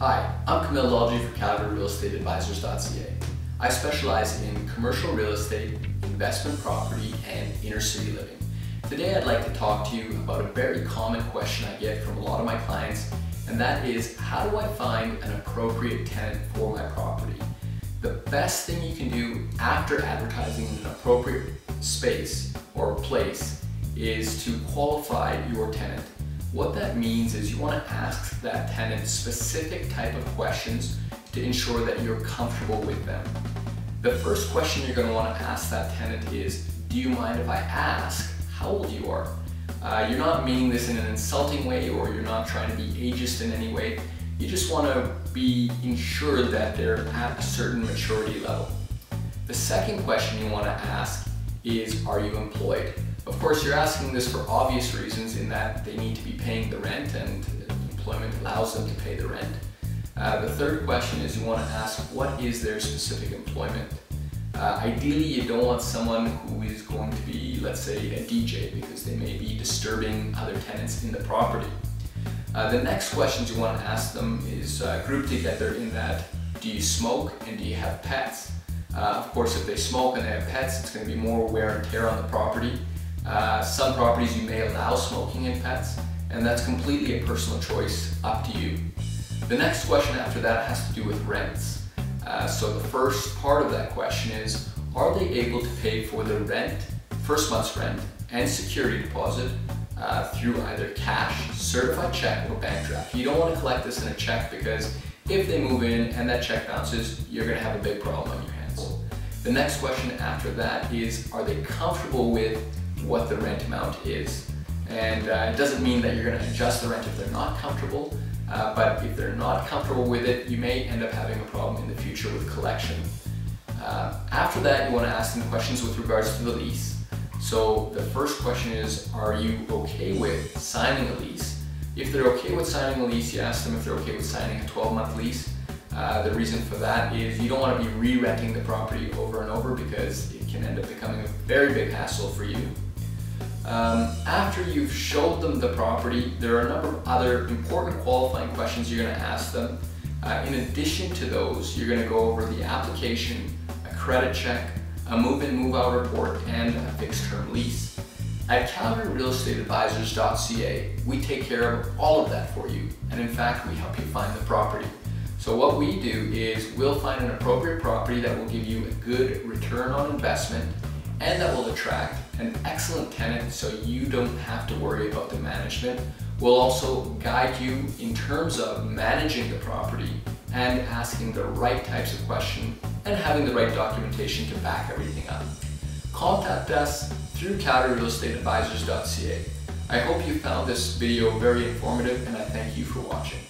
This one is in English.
Hi, I'm Kamil Lalji for CalgaryRealEstateAdvisors.ca. I specialize in commercial real estate, investment property, and inner city living. Today I'd like to talk to you about a very common question I get from a lot of my clients, and that is, how do I find an appropriate tenant for my property? The best thing you can do after advertising in an appropriate space or place is to qualify your tenant. What that means is you want to ask that tenant specific type of questions to ensure that you're comfortable with them. The first question you're going to want to ask that tenant is, do you mind if I ask how old you are? You're not meaning this in an insulting way, or you're not trying to be ageist in any way. You just want to be ensured that they're at a certain maturity level. The second question you want to ask is, are you employed? Of course, you're asking this for obvious reasons, in that they need to be paying the rent and employment allows them to pay the rent. The third question is, you want to ask, what is their specific employment? Ideally, you don't want someone who is going to be, let's say, a DJ, because they may be disturbing other tenants in the property. The next questions you want to ask them is grouped together in that, do you smoke and do you have pets? Of course, if they smoke and they have pets, it's going to be more wear and tear on the property. Some properties you may allow smoking and pets, and that's completely a personal choice, up to you. The next question after that has to do with rents. So the first part of that question is, are they able to pay for the rent, first month's rent, and security deposit through either cash, certified check, or bank draft? You don't want to collect this in a check, because if they move in and that check bounces, you're going to have a big problem on your hands. The next question after that is, are they comfortable with what the rent amount is? And it doesn't mean that you're going to adjust the rent if they're not comfortable, but if they're not comfortable with it, you may end up having a problem in the future with collection. After that, you want to ask them questions with regards to the lease. So the first question is, are you okay with signing a lease? If they're okay with signing a lease, you ask them if they're okay with signing a 12-month lease. The reason for that is you don't want to be re-renting the property over and over, because it can end up becoming a very big hassle for you. After you've showed them the property, there are a number of other important qualifying questions you're going to ask them. In addition to those, you're going to go over the application, a credit check, a move-in, move-out report, and a fixed-term lease. At CalgaryRealEstateAdvisors.ca, we take care of all of that for you, and in fact, we help you find the property. So what we do is we'll find an appropriate property that will give you a good return on investment, and that will attract an excellent tenant, so you don't have to worry about the management. We'll also guide you in terms of managing the property and asking the right types of questions and having the right documentation to back everything up. Contact us through CalgaryRealEstateAdvisors.ca. I hope you found this video very informative, and I thank you for watching.